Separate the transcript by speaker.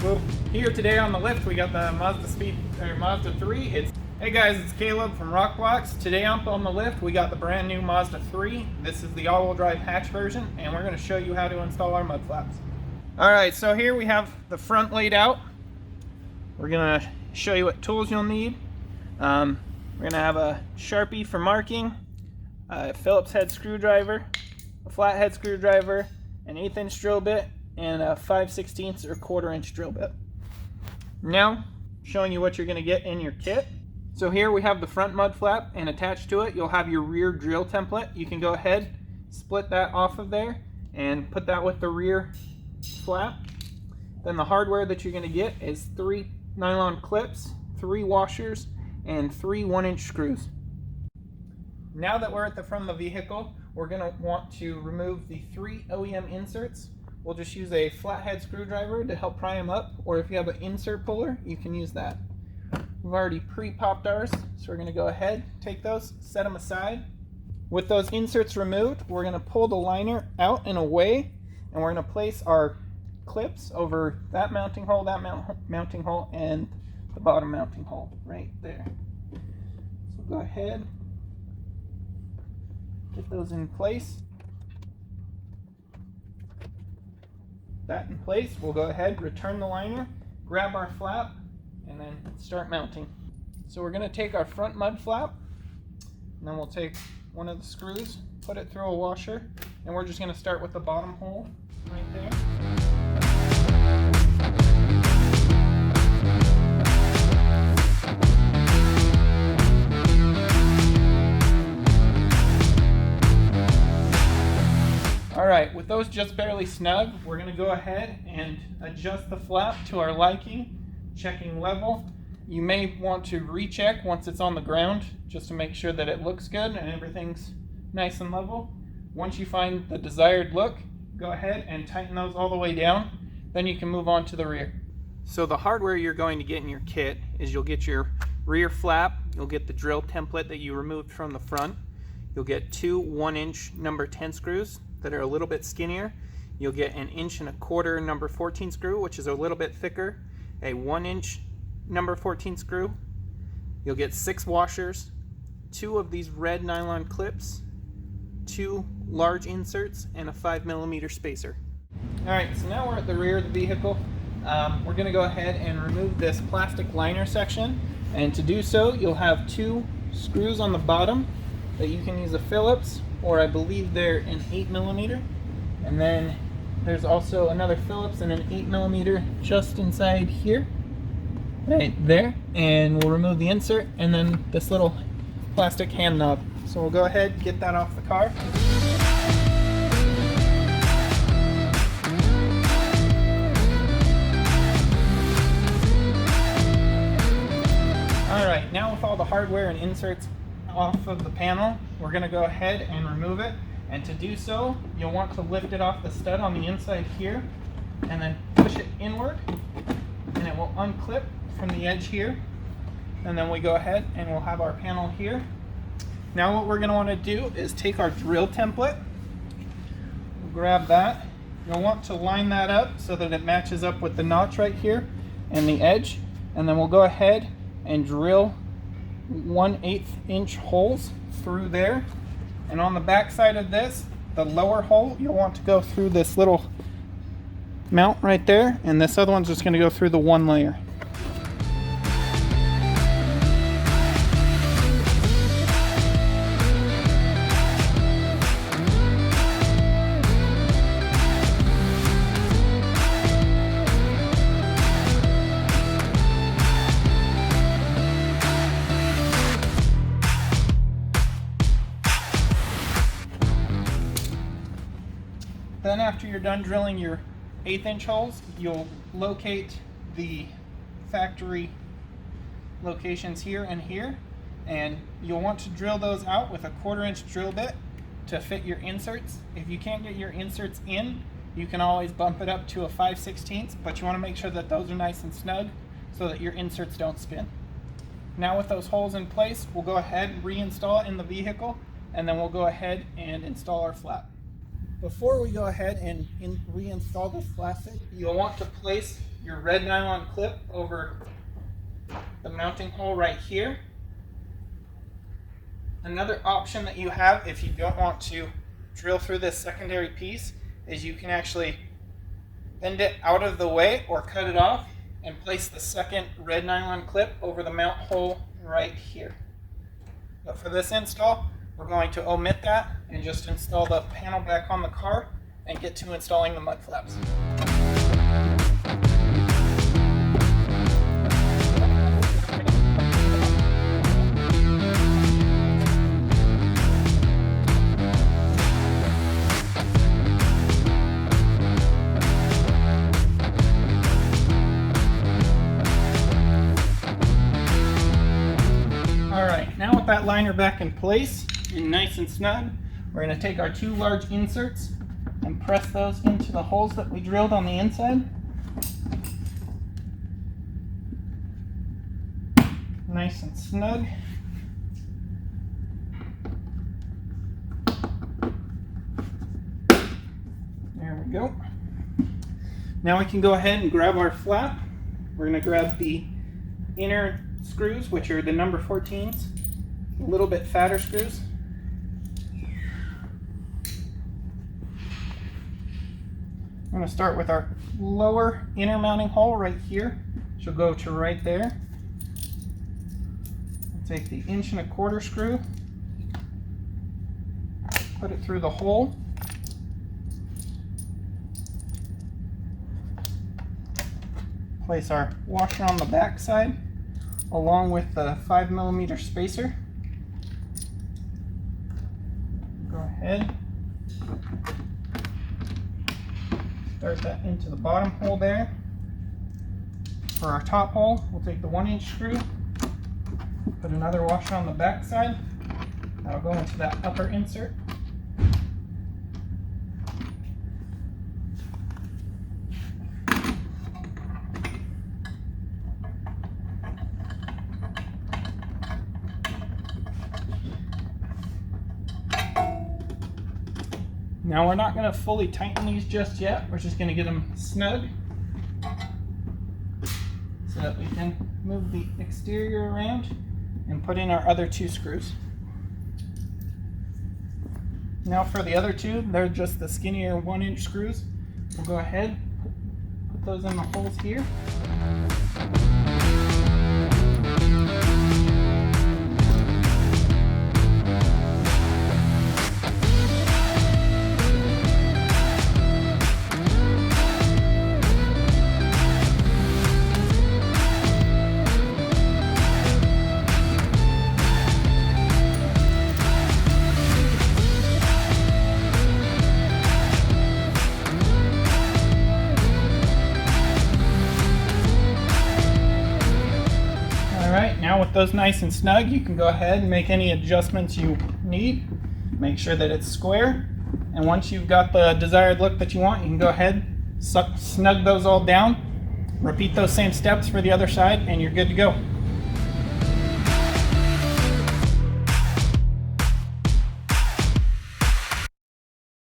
Speaker 1: Well, here today on the lift we got the Mazda3. Hey guys, it's Caleb from Rokblokz. Today up on the lift we got the brand new Mazda3. This is the all-wheel drive hatch version, and we're going to show you how to install our mud flaps. Alright, so here we have the front laid out. We're going to show you what tools you'll need. We're going to have a Sharpie for marking, a Phillips head screwdriver, a flathead screwdriver, an 1/8 inch drill bit, and a 5/16 or 1/4 inch drill bit. Now, showing you what you're going to get in your kit. So here we have the front mud flap, and attached to it you'll have your rear drill template. You can go ahead, split that off of there, and put that with the rear flap. Then the hardware that you're going to get is 3 nylon clips, 3 washers, and 3 1-inch screws. Now that we're at the front of the vehicle, we're going to want to remove the 3 OEM inserts. We'll just use a flathead screwdriver to help pry them up, or if you have an insert puller, you can use that. We've already pre-popped ours, so we're going to go ahead, take those, set them aside. With those inserts removed, we're going to pull the liner out and away, and we're going to place our clips over that mounting hole, mounting hole, and the bottom mounting hole right there. So go ahead, get those in place. That in place, we'll go ahead, return the liner, grab our flap, and then start mounting. So we're going to take our front mud flap, and then we'll take one of the screws, put it through a washer, and we're just going to start with the bottom hole right there. Alright, with those just barely snug, we're going to go ahead and adjust the flap to our liking, checking level. You may want to recheck once it's on the ground just to make sure that it looks good and everything's nice and level. Once you find the desired look, go ahead and tighten those all the way down. Then you can move on to the rear. So the hardware you're going to get in your kit is you'll get your rear flap, you'll get the drill template that you removed from the front, you'll get 2 1-inch number 10 screws that are a little bit skinnier. You'll get an 1.25 inch number 14 screw, which is a little bit thicker, a 1-inch number 14 screw. You'll get 6 washers, 2 of these red nylon clips, 2 large inserts, and a 5mm spacer. Alright, so now we're at the rear of the vehicle. We're going to go ahead and remove this plastic liner section, and to do so you'll have 2 screws on the bottom that you can use a Phillips, or I believe they're an 8mm, and then there's also another Phillips and an 8mm just inside here, right there, and we'll remove the insert and then this little plastic hand knob. So we'll go ahead and get that off the car. Alright, now with all the hardware and inserts off of the panel, we're going to go ahead and remove it, and to do so you'll want to lift it off the stud on the inside here and then push it inward, and it will unclip from the edge here, and then we go ahead and we'll have our panel here. Now what we're going to want to do is take our drill template, we'll grab that, you'll want to line that up so that it matches up with the notch right here and the edge, and then we'll go ahead and drill 1/8 inch holes through there, and on the back side of this, the lower hole, you'll want to go through this little mount right there, and this other one's just going to go through the 1 layer. Then after you're done drilling your 1/8 inch holes, you'll locate the factory locations here and here, and you'll want to drill those out with a 1/4 inch drill bit to fit your inserts. If you can't get your inserts in, you can always bump it up to a 5/16, but you want to make sure that those are nice and snug so that your inserts don't spin. Now with those holes in place, we'll go ahead and reinstall it in the vehicle, and then we'll go ahead and install our flap. before we go ahead and reinstall this plastic, you'll want to place your red nylon clip over the mounting hole right here. Another option that you have if you don't want to drill through this secondary piece is you can actually bend it out of the way or cut it off and place the second red nylon clip over the mount hole right here. But for this install, we're going to omit that and just install the panel back on the car and get to installing the mud flaps. Alright, now with that liner back in place and nice and snug, we're going to take our two large inserts and press those into the holes that we drilled on the inside. Nice and snug. There we go. Now we can go ahead and grab our flap. We're going to grab the inner screws, which are the number 14s, a little bit fatter screws. I'm going to start with our lower inner mounting hole right here, which will go to right there. I'll take the 1¼ inch screw, put it through the hole, place our washer on the back side along with the 5mm spacer. Go ahead, start that into the bottom hole there. For our top hole, we'll take the 1 inch screw, put another washer on the back side. That'll go into that upper insert. Now we're not going to fully tighten these just yet. We're just going to get them snug so that we can move the exterior around and put in our other two screws. Now for the other two, they're just the skinnier 1 inch screws. We'll go ahead, put those in the holes here. Now with those nice and snug, you can go ahead and make any adjustments you need. Make sure that it's square, and once you've got the desired look that you want, you can go ahead, snug those all down, repeat those same steps for the other side, and you're good to go.